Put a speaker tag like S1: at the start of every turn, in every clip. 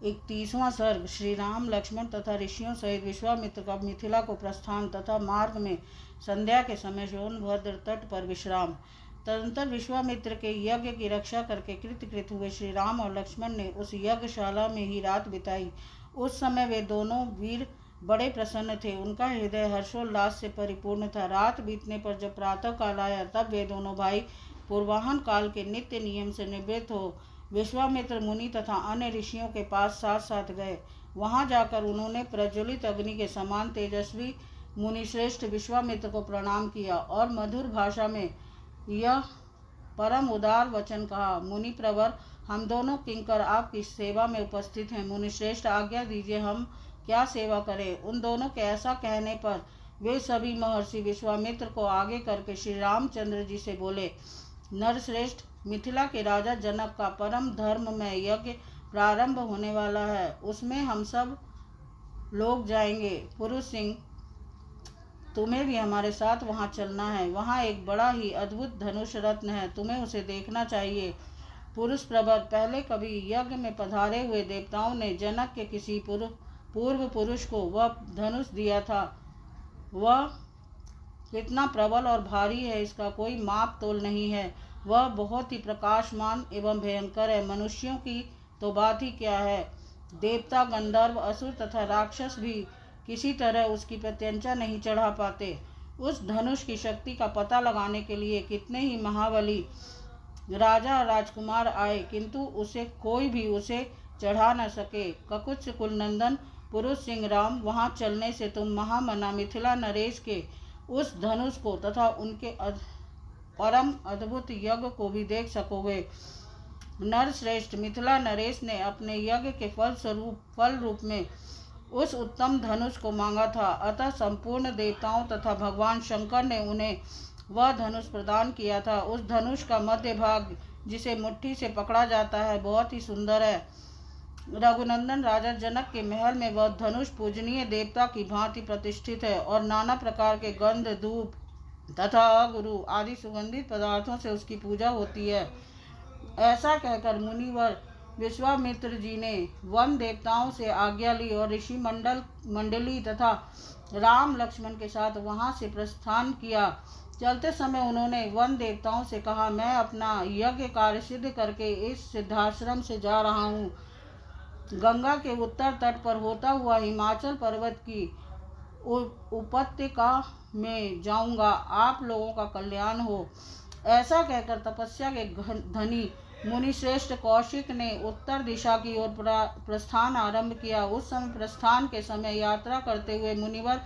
S1: 31वां सर्ग। श्री राम लक्ष्मण तथा ऋषियों सहित विश्वामित्र का मिथिला को प्रस्थान तथा मार्ग में संध्या के समय सोनभद्र तट पर विश्राम। तदंतर विश्वामित्र के यज्ञ की रक्षा करके कृतकृत हुए श्री राम और लक्ष्मण ने उस यज्ञशाला में ही रात बिताई। उस समय वे दोनों वीर बड़े प्रसन्न थे, उनका हृदय हर्षोल्लास से परिपूर्ण था। रात बीतने पर जब प्रातः काल आया तब वे दोनों भाई पूर्वाहन काल के नित्य नियम से निवृत्त हो विश्वामित्र मुनि तथा अन्य ऋषियों के पास साथ साथ गए। वहां जाकर उन्होंने प्रज्वलित अग्नि के समान तेजस्वी मुनिश्रेष्ठ विश्वामित्र को प्रणाम किया और मधुर भाषा में यह परम उदार वचन कहा। मुनि प्रवर, हम दोनों किंकर आपकी सेवा में उपस्थित हैं। मुनिश्रेष्ठ, आज्ञा दीजिए, हम क्या सेवा करें। उन दोनों के ऐसा कहने पर वे सभी महर्षि विश्वामित्र को आगे करके श्री रामचंद्र जी से बोले, नरश्रेष्ठ, मिथिला के राजा जनक का परम धर्म में यज्ञ प्रारंभ होने वाला है, उसमें हम सब लोग जाएंगे। पुरुष सिंह, तुम्हें भी हमारे साथ वहां चलना है। वहां एक बड़ा ही अद्भुत धनुष रत्न है, तुम्हें उसे देखना चाहिए। पुरुष प्रवर, पहले कभी यज्ञ में पधारे हुए देवताओं ने जनक के किसी पूर्व पुरुष को वह धनुष दिया था। वह कितना प्रबल और भारी है, इसका कोई माप तोल नहीं है। वह बहुत ही प्रकाशमान एवं भयंकर है। मनुष्यों की तो बात ही क्या है, देवता, गंधर्व, असुर तथा राक्षस भी किसी तरह उसकी प्रत्यंचा नहीं चढ़ा पाते। उस धनुष की शक्ति का पता लगाने के लिए कितने ही महाबली राजा और राजकुमार आए, किंतु उसे कोई भी उसे चढ़ा न सके। ककुत्स कुलनंदन पुरुष सिंह राम, वहां चलने से तुम महामना मिथिला नरेश के उस धनुष को तथा उनके परम अद्भुत यज्ञ को भी देख सकोगे। नरश्रेष्ठ, मिथिला नरेश ने अपने यज्ञ के फल रूप में उस उत्तम धनुष को मांगा था, अतः संपूर्ण देवताओं तथा भगवान शंकर ने उन्हें वह धनुष प्रदान किया था। उस धनुष का मध्य भाग, जिसे मुट्ठी से पकड़ा जाता है, बहुत ही सुंदर है। रघुनंदन राजा जनक के महल में वह धनुष पूजनीय देवता की भांति प्रतिष्ठित है और नाना प्रकार के गंध, धूप तथा अगुरु आदि सुगंधित पदार्थों से उसकी पूजा होती है। ऐसा कहकर मुनिवर विश्वामित्र जी ने वन देवताओं से आज्ञा ली और ऋषि मंडली तथा राम लक्ष्मण के साथ वहां से प्रस्थान किया। चलते समय उन्होंने वन देवताओं से कहा, मैं अपना यज्ञ कार्य सिद्ध करके इस सिद्धाश्रम से जा रहा हूँ। गंगा के उत्तर तट पर होता हुआ हिमाचल पर्वत की उपत्यका में जाऊंगा, आप लोगों का कल्याण हो। ऐसा कहकर तपस्या के धनी मुनिश्रेष्ठ कौशिक ने उत्तर दिशा की ओर प्रस्थान आरंभ किया। उस समय प्रस्थान के समय यात्रा करते हुए मुनिवर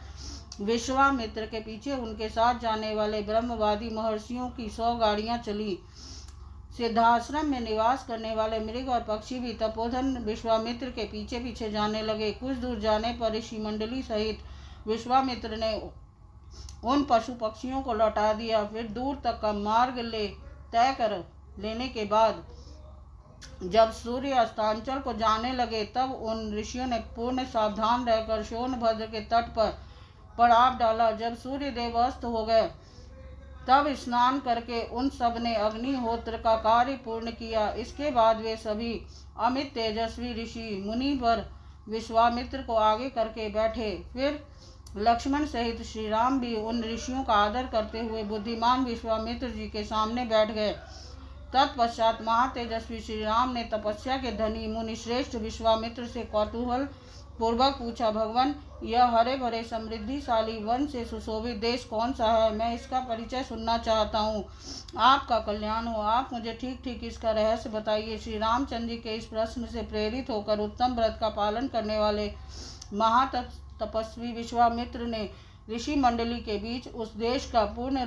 S1: विश्वामित्र के पीछे उनके साथ जाने वाले ब्रह्मवादी महर्षियों की 100 गाड़ियां चली। सिद्धाश्रम में निवास करने वाले मृग और पक्षी भी तपोधन विश्वामित्र के पीछे पीछे जाने लगे। कुछ दूर जाने पर ऋषि मंडली सहित विश्वामित्र ने उन पशु पक्षियों को लौटा दिया। फिर दूर तक का मार्ग तय कर लेने के बाद जब सूर्य अस्तांचल को जाने लगे तब उन ऋषियों ने पूर्ण सावधान रहकर सोनभद्र के तट पर पड़ाव डाला। जब सूर्य देव अस्त हो गए तब स्नान करके उन सब ने अग्निहोत्र का कार्य पूर्ण किया। इसके बाद वे सभी अमित तेजस्वी ऋषि मुनिवर विश्वामित्र को आगे करके बैठे। फिर लक्ष्मण सहित श्री राम भी उन ऋषियों का आदर करते हुए बुद्धिमान विश्वामित्र जी के सामने बैठ गए। तत्पश्चात महातेजस्वी श्री राम ने तपस्या के धनी मुनिश्रेष्ठ विश्वामित्र से कौतूहल पूर्वक पूछा, भगवान, यह हरे भरे समृद्धिशाली वन से सुशोभित देश कौन सा है? मैं इसका परिचय सुनना चाहता हूँ। आपका कल्याण हो, आप मुझे ठीक ठीक इसका रहस्य बताइए। श्री रामचंद्र जी के इस प्रश्न से प्रेरित होकर उत्तम व्रत का पालन करने वाले महातपस्वी विश्वामित्र ने ऋषि मंडली के बीच उस देश का पूर्ण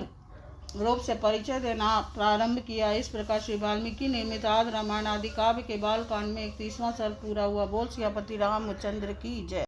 S1: रूप से परिचय देना प्रारंभ किया। इस प्रकार श्री वाल्मीकि निर्मित आदि रामायण आदि काव्य के बालकांड में 31वां सर्ग पूरा हुआ। बोल सियापति रामचंद्र की जय।